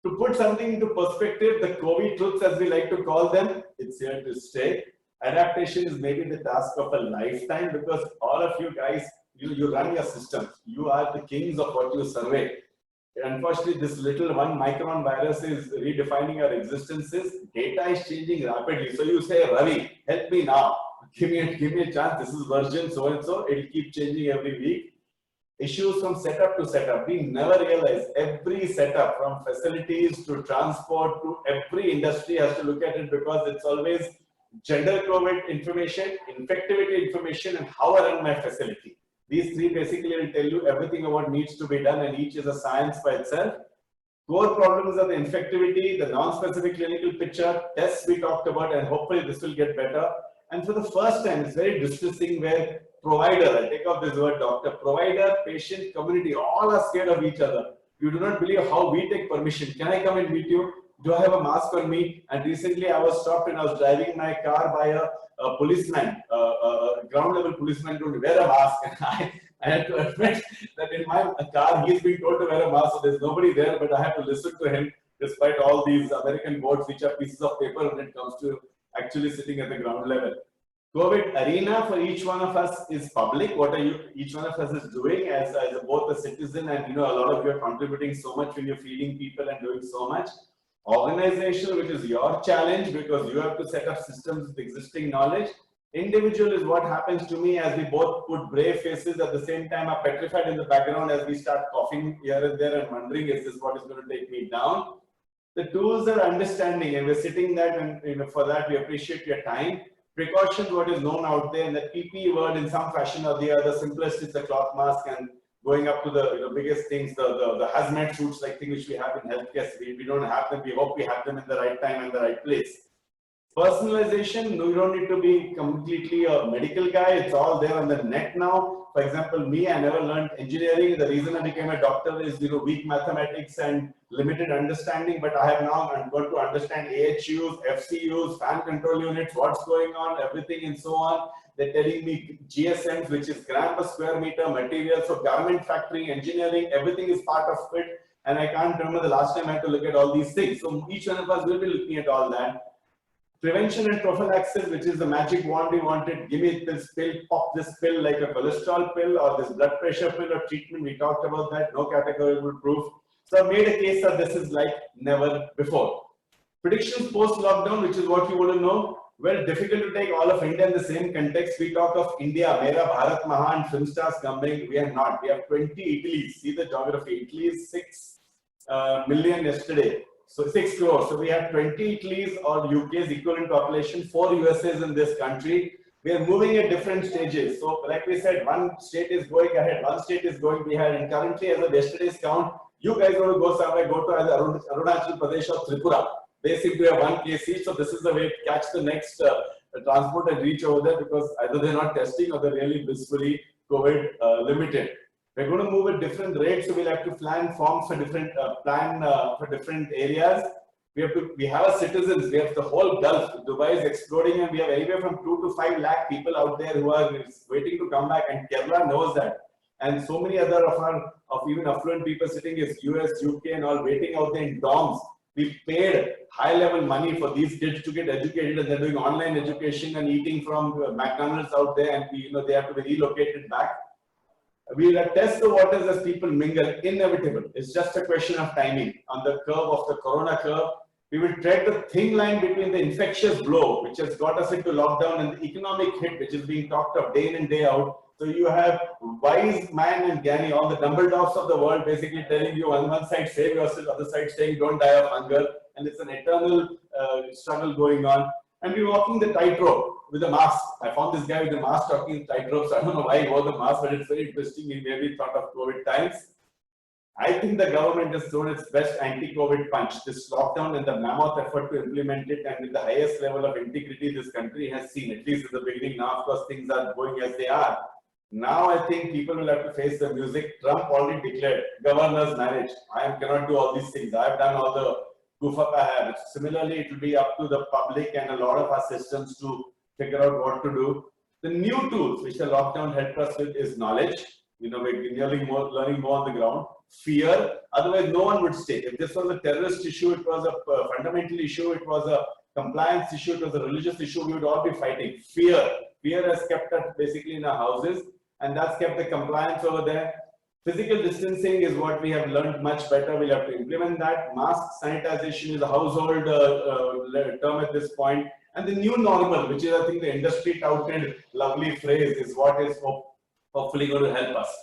To put something into perspective, the COVID truths, as we like to call them, it's here to stay. Adaptation is maybe the task of a lifetime, because all of you guys, you run your systems. You are the kings of what you survey. Unfortunately, this little 1 micron virus is redefining our existences. Data is changing rapidly. So you say, Ravi, help me now. Give me a chance. This is version so-and-so. It'll keep changing every week. Issues from setup to setup. We never realize every setup, from facilities to transport to every industry, has to look at it, because it's always gender COVID information, infectivity information, and how I run my facility. These three basically will tell you everything about what needs to be done, and each is a science by itself. Core problems are the infectivity, the non-specific clinical picture, tests we talked about, and hopefully this will get better. And for the first time, it's very distressing where provider, I take off this word doctor, provider, patient, community, all are scared of each other. You do not believe how we take permission. Can I come and meet you? Do I have a mask on me? And recently I was stopped and I was driving my car by a policeman, a ground level policeman told me, wear a mask. And I had to admit that in my car, he's being told to wear a mask, so there's nobody there, but I have to listen to him despite all these American boards, which are pieces of paper when it comes to actually sitting at the ground level. COVID arena for each one of us is public. What each one of us is doing as both a citizen, and a lot of you are contributing so much when you're feeding people and doing so much. Organizational, which is your challenge, because you have to set up systems with existing knowledge. Individual is what happens to me as we both put brave faces at the same time, are petrified in the background as we start coughing here and there and wondering, is this what is going to take me down? The tools are understanding, and we're sitting that, and for that we appreciate your time. Precautions, what is known out there, and the PPE word in some fashion or the other. Simplest is the cloth mask, and going up to the biggest things, the hazmat suits like thing which we have in healthcare. We don't have them. We hope we have them in the right time and the right place. Personalization, you don't need to be completely a medical guy. It's all there on the net now. For example, me, I never learned engineering. The reason I became a doctor is weak mathematics and limited understanding. But I have now got to understand AHUs, FCUs, fan control units, what's going on, everything and so on. They're telling me GSMs, which is gram per square meter, materials. So garment factory, engineering, everything is part of it. And I can't remember the last time I had to look at all these things. So each one of us will be looking at all that. Prevention and prophylaxis, which is the magic wand we wanted. Give me this pill, pop this pill like a cholesterol pill or this blood pressure pill or treatment. We talked about that, no categorical proof. So I made a case that this is like never before. Predictions post-lockdown, which is what you want to know. Well, difficult to take all of India in the same context. We talk of India, Mera Bharat Mahan, film stars coming. We are not. We have 20 Italys. See the geography. Italy is 6 million yesterday. So 6 crores. So we have 20 Italys or UK's equivalent population, 4 USAs in this country. We are moving at different stages. So like we said, one state is going ahead, one state is going behind. And currently, as of yesterday's count, you guys want to go somewhere, go to either Arunachal Pradesh or Tripura. They seem to have 1 case each. So this is the way to catch the next transport and reach over there, because either they're not testing or they're really blissfully COVID limited. We're going to move at different rates, so we'll have to plan forms for different for different areas. We have our citizens. We have the whole Gulf. Dubai is exploding, and we have anywhere from 2 to 5 lakh people out there who are waiting to come back. And Kerala knows that, and so many other of even affluent people sitting in US, UK, and all waiting out there in dorms. We paid high-level money for these kids to get educated, and they're doing online education and eating from McDonald's out there, and they have to be relocated back. We will test the waters as people mingle, inevitable. It's just a question of timing. On the curve of the corona curve, we will tread the thin line between the infectious blow, which has got us into lockdown, and the economic hit, which is being talked of day in and day out. So you have wise man and Gani, all the Dumbledores of the world, basically telling you on one side, save yourself, other side saying, don't die of hunger. And it's an eternal struggle going on. And we're walking the tightrope with a mask. I found this guy with a mask talking tightrope. So I don't know why he wore the mask, but it's very interesting. He maybe thought of COVID times. I think the government has thrown its best anti-COVID punch. This lockdown and the mammoth effort to implement it, and with the highest level of integrity this country has seen, at least in the beginning. Now, of course, things are going as they are. Now I think people will have to face the music. Trump already declared governor's marriage. I cannot do all these things. I've done all the goof up I have. Similarly, it will be up to the public and a lot of our systems to figure out what to do. The new tools which the lockdown helped us with is knowledge. We're learning more on the ground. Fear. Otherwise, no one would stay. If this was a terrorist issue, it was a fundamental issue, it was a compliance issue, it was a religious issue, we would all be fighting. Fear. Fear has kept us basically in our houses, and that's kept the compliance over there. Physical distancing is what we have learned much better. We'll have to implement that. Mask sanitization is a household term at this point. And the new normal, which is, I think, the industry touted lovely phrase, is what is hopefully going to help us.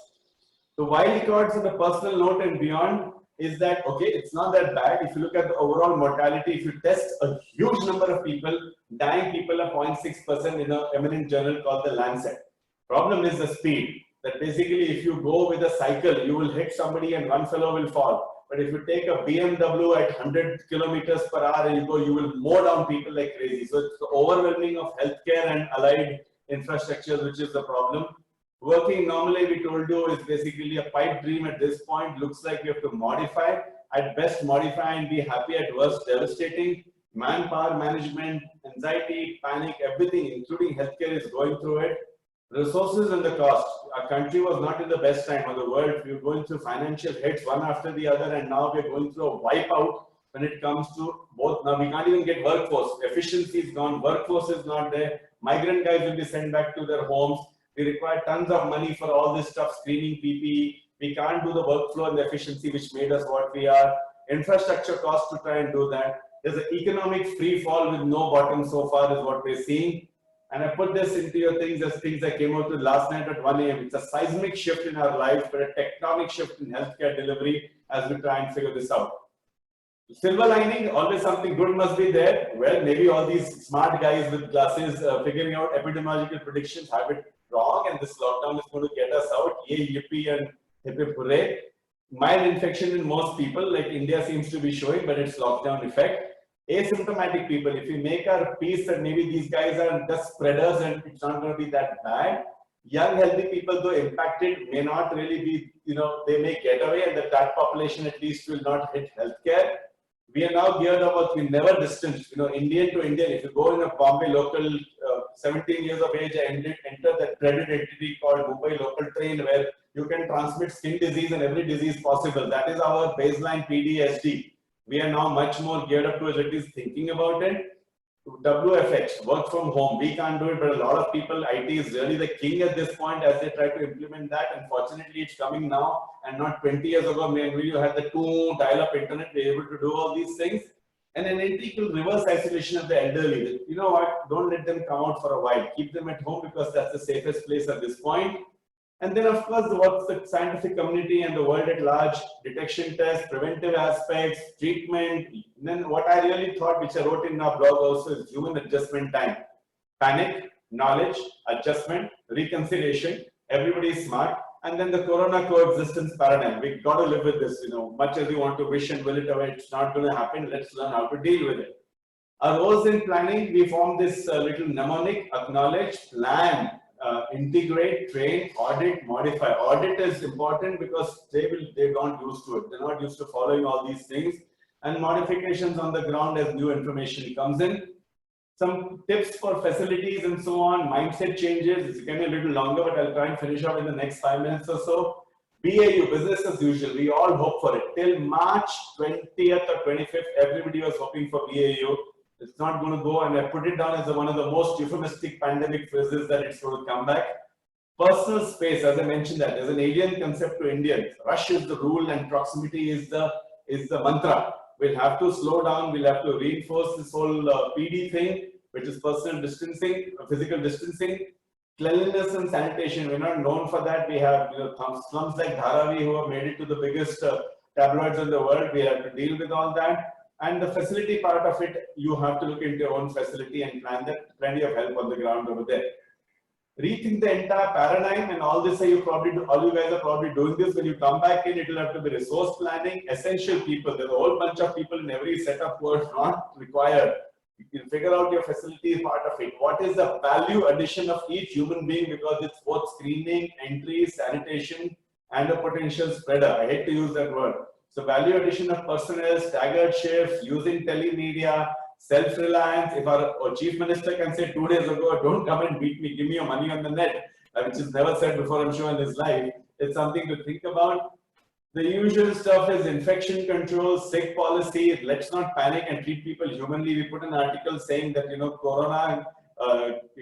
The wild cards on the personal note and beyond is that, okay, it's not that bad. If you look at the overall mortality, if you test a huge number of people, dying people are 0.6% in an eminent journal called the Lancet. Problem is the speed. That basically, if you go with a cycle, you will hit somebody and one fellow will fall. But if you take a BMW at 100 kilometers per hour and you will mow down people like crazy. So it's the overwhelming of healthcare and allied infrastructure, which is the problem. Working normally, we told you, is basically a pipe dream at this point. Looks like we have to modify. At best, modify and be happy. At worst, devastating. Manpower management, anxiety, panic, everything, including healthcare, is going through it. Resources and the cost. Our country was not in the best time of the world. We were going through financial hits one after the other, and now we're going through a wipeout when it comes to both. Now we can't even get workforce. Efficiency is gone. Workforce is not there. Migrant guys will be sent back to their homes. We require tons of money for all this stuff, screening PPE. We can't do the workflow and the efficiency which made us what we are. Infrastructure costs to try and do that. There's an economic free fall with no bottom so far is what we're seeing. And I put this into your things as things I came out with last night at 1 a.m. It's a seismic shift in our lives, but a tectonic shift in healthcare delivery as we try and figure this out. Silver lining, always something good must be there. Well, maybe all these smart guys with glasses figuring out epidemiological predictions have it wrong, and this lockdown is going to get us out. Yay, yippee and hip hip hooray. Mild infection in most people, like India seems to be showing, but it's lockdown effect. Asymptomatic people, if we make our peace that maybe these guys are just spreaders and it's not going to be that bad. Young, healthy people, though impacted, may not really be, they may get away, and that population at least will not hit healthcare. We are now geared up, we never distanced, Indian to Indian. If you go in a Bombay local, 17 years of age, I enter that dreaded entity called Mumbai local train, where you can transmit skin disease and every disease possible. That is our baseline PDSD. We are now much more geared up to at least thinking about it. WFH, work from home. We can't do it, but a lot of people, IT is really the king at this point as they try to implement that. Unfortunately, it's coming now and not 20 years ago. Maybe you had the two dial-up internet, be able to do all these things. And an integral reverse isolation of the elderly. You know what? Don't let them come out for a while. Keep them at home because that's the safest place at this point. And then, of course, what's the scientific community and the world at large, detection tests, preventive aspects, treatment. And then what I really thought, which I wrote in our blog also, is human adjustment time. Panic, knowledge, adjustment, reconciliation, everybody is smart. And then the corona coexistence paradigm. We've got to live with this, you know, much as you want to wish and will it away, it's not going to happen. Let's learn how to deal with it. Our roles in planning, we formed this little mnemonic: acknowledge, plan, integrate, train, audit, modify. Audit is important because they're not used to it. They're not used to following all these things. And modifications on the ground as new information comes in. Some tips for facilities and so on, mindset changes. It's going to be a little longer, but I'll try and finish up in the next 5 minutes or so. BAU, business as usual. We all hope for it. Till March 20th or 25th, everybody was hoping for BAU. It's not going to go, and I put it down as one of the most euphemistic pandemic phrases that it's going to come back. Personal space, as I mentioned, that there's an alien concept to Indians. Rush is the rule, and proximity is the mantra. We'll have to slow down. We'll have to reinforce this whole PD thing, which is personal distancing, physical distancing, cleanliness and sanitation. We're not known for that. We have slums like Dharavi who have made it to the biggest tabloids in the world. We have to deal with all that. And the facility part of it, you have to look into your own facility and plan that. Plenty of help on the ground over there. Rethink the entire paradigm, and all this, all you guys are probably doing this. When you come back in, it will have to be resource planning, essential people. There's a whole bunch of people in every setup who are not required. You can figure out your facility part of it. What is the value addition of each human being, because it's both screening, entry, sanitation, and a potential spreader. I hate to use that word. So value addition of personnel, staggered shifts, using telemedia, self-reliance. If our chief minister can say 2 days ago, don't come and beat me, give me your money on the net, which is never said before, I'm sure, in his life, it's something to think about. The usual stuff is infection control, sick policy. Let's not panic and treat people humanly. We put an article saying that, corona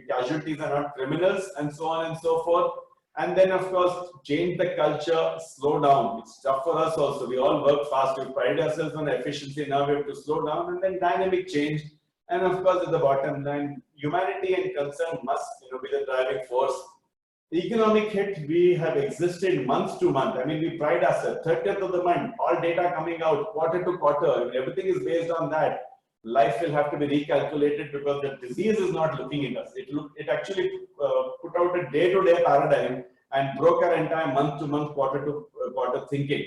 casualties are not criminals, and so on and so forth. And then, of course, change the culture, slow down. It's tough for us also. We all work fast. We pride ourselves on efficiency. Now we have to slow down, and then dynamic change. And of course, at the bottom line, humanity and concern must be the driving force. The economic hit, we have existed month to month. I mean, we pride ourselves. 30th of the month, all data coming out, quarter to quarter. I mean, everything is based on that. Life will have to be recalculated because the disease is not looking at us. It actually put out a day-to-day paradigm and broke our entire month-to-month, quarter-to-quarter thinking.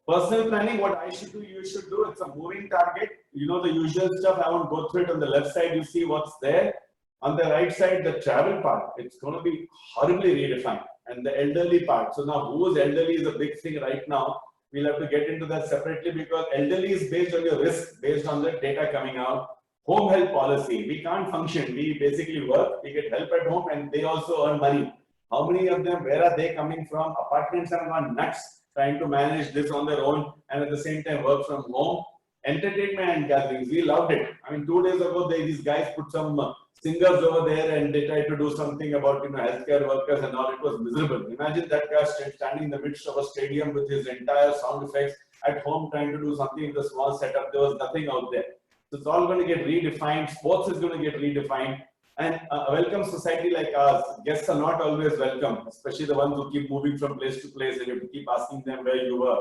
Personal planning, what I should do, you should do. It's a moving target. The usual stuff. I won't go through it. On the left side, you see what's there. On the right side, the travel part, it's going to be horribly redefined. And the elderly part. So now, who's elderly is a big thing right now. We'll have to get into that separately, because elderly is based on your risk, based on the data coming out. Home health policy, we can't function. We basically work, we get help at home, and they also earn money. How many of them, where are they coming from? Apartments have gone nuts trying to manage this on their own and at the same time work from home. Entertainment and gatherings, we loved it. I mean, 2 days ago, these guys put some singers over there and they tried to do something about healthcare workers and all. It was miserable. Imagine that guy standing in the midst of a stadium with his entire sound effects at home trying to do something with a small setup. There was nothing out there. So it's all going to get redefined. Sports is going to get redefined. And a welcome society like ours, guests are not always welcome, especially the ones who keep moving from place to place and you have to keep asking them where you were.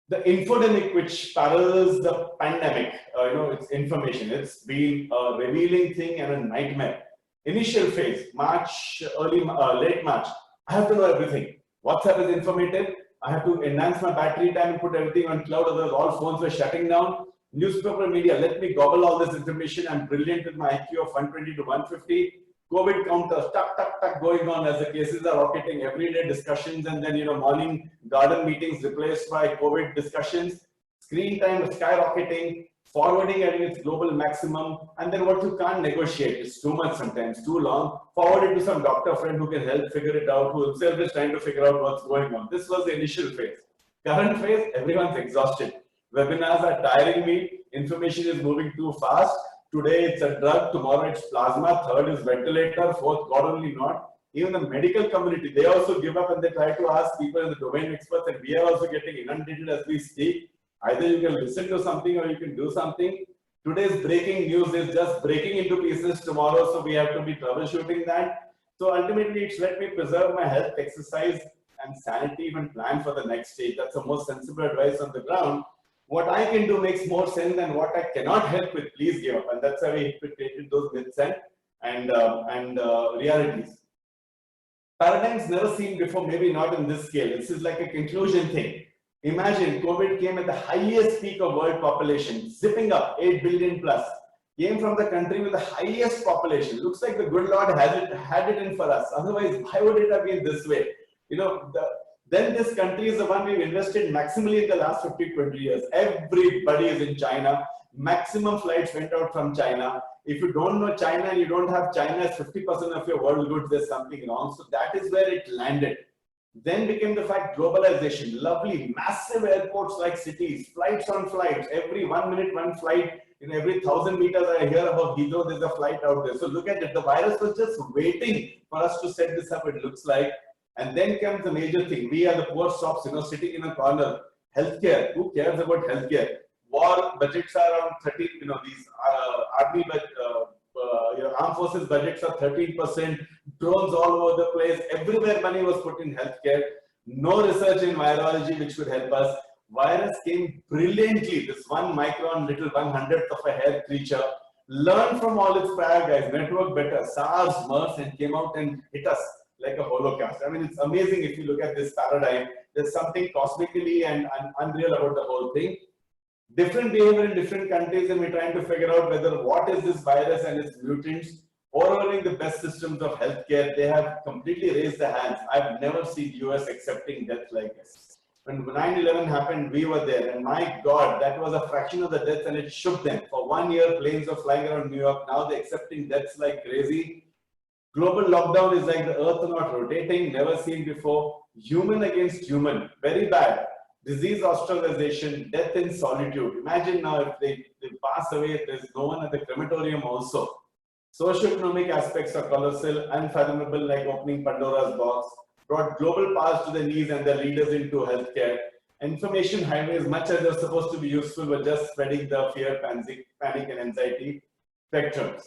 The infodemic, which parallels the pandemic, it's information. It's been a revealing thing and a nightmare. Initial phase, March, late March, I have to know everything. WhatsApp is informative. I have to enhance my battery time and put everything on cloud, otherwise all phones were shutting down. Newspaper media, let me gobble all this information. I'm brilliant with my IQ of 120 to 150. COVID counters, tuck, going on as the cases are rocketing, everyday discussions, and then, morning garden meetings replaced by COVID discussions. Screen time is skyrocketing. forwarding at its global maximum, and then what you can't negotiate is too much sometimes, too long, forward it to some doctor friend who can help figure it out, who himself is trying to figure out what's going on. This was the initial phase. Current phase, everyone's exhausted. Webinars are tiring me, information is moving too fast. Today it's a drug, tomorrow it's plasma, third is ventilator, fourth, God only not. Even the medical community, they also give up and they try to ask people in the domain experts, and we are also getting inundated as we speak. Either you can listen to something or you can do something. Today's breaking news is just breaking into pieces tomorrow, so we have to be troubleshooting that. So ultimately, it's let me preserve my health, exercise, and sanity and plan for the next stage. That's the most sensible advice on the ground. What I can do makes more sense than what I cannot help with. Please give up, and that's how we created those myths and realities. Paradigms never seen before, maybe not in this scale. This is like a conclusion thing. Imagine COVID came at the highest peak of world population, zipping up 8 billion plus. Came from the country with the highest population. Looks like the good Lord had it in for us. Otherwise, why would it have been this way? You know, then this country is the one we've invested maximally in the last 50-20 years. Everybody is in China. Maximum flights went out from China. If you don't know China and you don't have China as 50% of your world goods, there's something wrong. So that is where it landed. Then became the fact globalization, lovely, massive airports like cities, flights on flights, every 1 minute, one flight, in every 1,000 meters I hear about Heathrow, there's a flight out there. So look at it, the virus was just waiting for us to set this up, it looks like. And then comes the major thing, we are the poor sops, sitting in a corner. Healthcare, who cares about healthcare? War budgets are around 30, these army armed forces budgets are 13%, drones all over the place, everywhere money was put in healthcare, no research in virology which could help us. Virus came brilliantly, this 1 micron, little 1/100th of a hair creature, learned from all its prior guys, networked better, SARS, MERS, and came out and hit us like a holocaust. I mean, it's amazing if you look at this paradigm. There's something cosmically and unreal about the whole thing. Different behavior in different countries, and we're trying to figure out whether what is this virus and its mutants. Overall, the best systems of healthcare, they have completely raised their hands. I've never seen US accepting death like this. When 9/11 happened, we were there, and my God, that was a fraction of the deaths, and it shook them. For 1 year, planes were flying around New York. Now they're accepting deaths like crazy. Global lockdown is like the earth not rotating, never seen before. Human against human, very bad. Disease ostracization, death in solitude. Imagine now if they pass away, there's no one at the crematorium also. Socioeconomic aspects are colossal, unfathomable, like opening Pandora's box. Brought global powers to their knees and their leaders into healthcare. Information highways, much as they're supposed to be useful, were just spreading the fear, panic, and anxiety spectrums.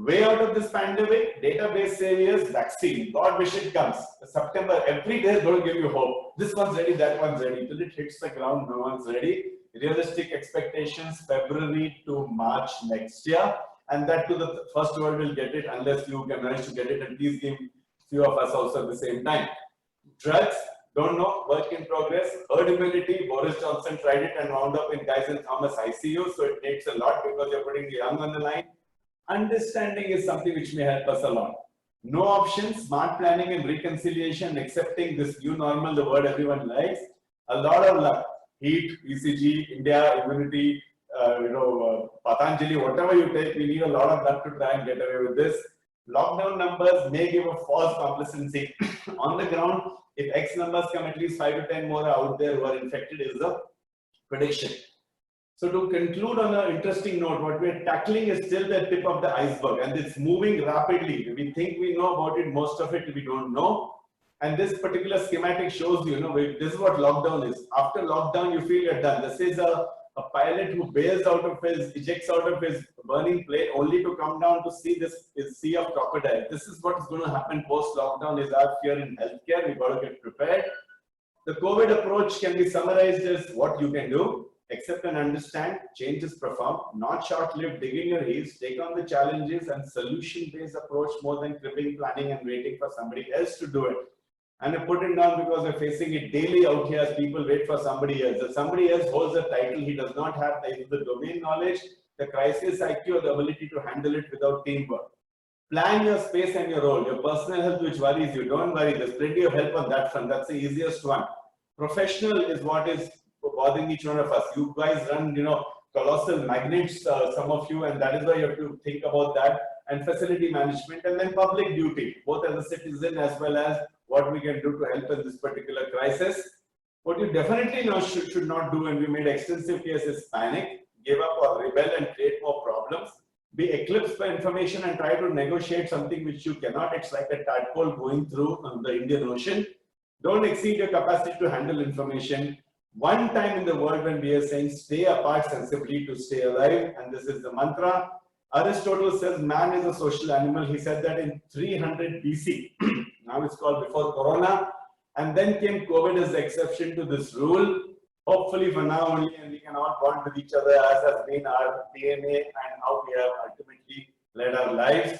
Way out of this pandemic, database saviors, vaccine. God wish it comes. September, every day is going to give you hope. This one's ready, that one's ready. Till it hits the ground, no one's ready. Realistic expectations, February to March next year. And that to the first world will get it unless you can manage to get it, and please give few of us also at the same time. Drugs, don't know, work in progress. Herd immunity, Boris Johnson tried it and wound up in Guy's and Thomas ICU. So it takes a lot because you're putting the young on the line. Understanding is something which may help us a lot. No options, smart planning and reconciliation, accepting this new normal, the word everyone likes. A lot of luck. Heat, ECG, India, immunity, Patanjali, whatever you take, we need a lot of luck to try and get away with this. Lockdown numbers may give a false complacency. On the ground, if X numbers come, at least 5 to 10 more out there who are infected is the prediction. So to conclude on an interesting note, what we're tackling is still the tip of the iceberg, and it's moving rapidly. We think we know about it, most of it we don't know. And this particular schematic shows you, this is what lockdown is. After lockdown, you feel you're done. This is a pilot who ejects out of his burning plane only to come down to see this sea of crocodiles. This is what's going to happen post-lockdown is our fear in healthcare. We've got to get prepared. The COVID approach can be summarized as what you can do. Accept and understand, change is profound, not short-lived, dig in your heels, take on the challenges, and solution-based approach more than cribbing, planning, and waiting for somebody else to do it. And I put it down because we're facing it daily out here as people wait for somebody else. If somebody else holds a title, he does not have either the domain knowledge, the crisis IQ, or the ability to handle it without teamwork. Plan your space and your role. Your personal health which worries you, don't worry. There's plenty of help on that front. That's the easiest one. Professional is what is bothering each one of us. You guys run, colossal magnates, some of you, and that is why you have to think about that, and facility management, and then public duty, both as a citizen as well as what we can do to help in this particular crisis. What you definitely now should not do, and we made extensive cases, panic, give up or rebel and create more problems. Be eclipsed by information and try to negotiate something which you cannot. It's like a tadpole going through the Indian Ocean. Don't exceed your capacity to handle information. One time in the world when we are saying stay apart sensibly to stay alive, and this is the mantra. Aristotle says man is a social animal. He said that in 300 BC. Now it's called before Corona. And then came COVID as the exception to this rule. Hopefully for now only, and we can all bond with each other as has been our DNA and how we have ultimately led our lives.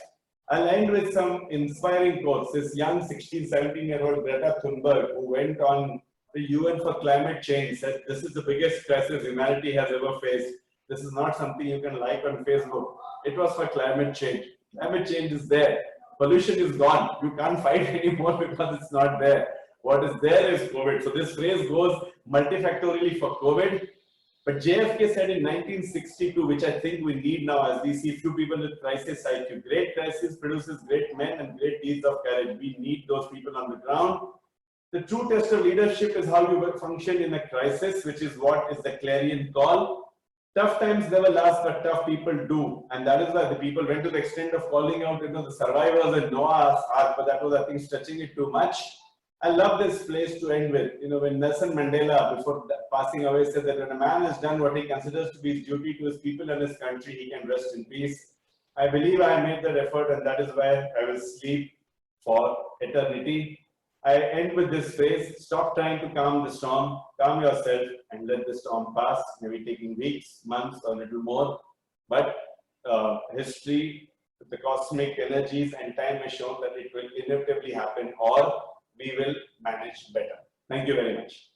I'll end with some inspiring quotes. This young 16, 17-year-old Greta Thunberg, who went on the UN for climate change, said this is the biggest crisis humanity has ever faced. This is not something you can like on Facebook. It was for climate change. Climate change is there. Pollution is gone. You can't fight anymore because it's not there. What is there is COVID. So this phrase goes multifactorially for COVID. But JFK said in 1962, which I think we need now as we see few people with crisis IQ. Great crisis produces great men and great deeds of courage. We need those people on the ground. The true test of leadership is how you function in a crisis, which is what is the clarion call. Tough times never last, but tough people do. And that is why the people went to the extent of calling out, the survivors in Noah's Ark, but that was, I think, stretching it too much. I love this place to end with. When Nelson Mandela, before passing away, said that when a man has done what he considers to be his duty to his people and his country, he can rest in peace. I believe I made that effort, and that is why I will sleep for eternity. I end with this phrase: stop trying to calm the storm, calm yourself, and let the storm pass, maybe taking weeks, months, or a little more. But history, the cosmic energies, and time has shown that it will inevitably happen, or we will manage better. Thank you very much.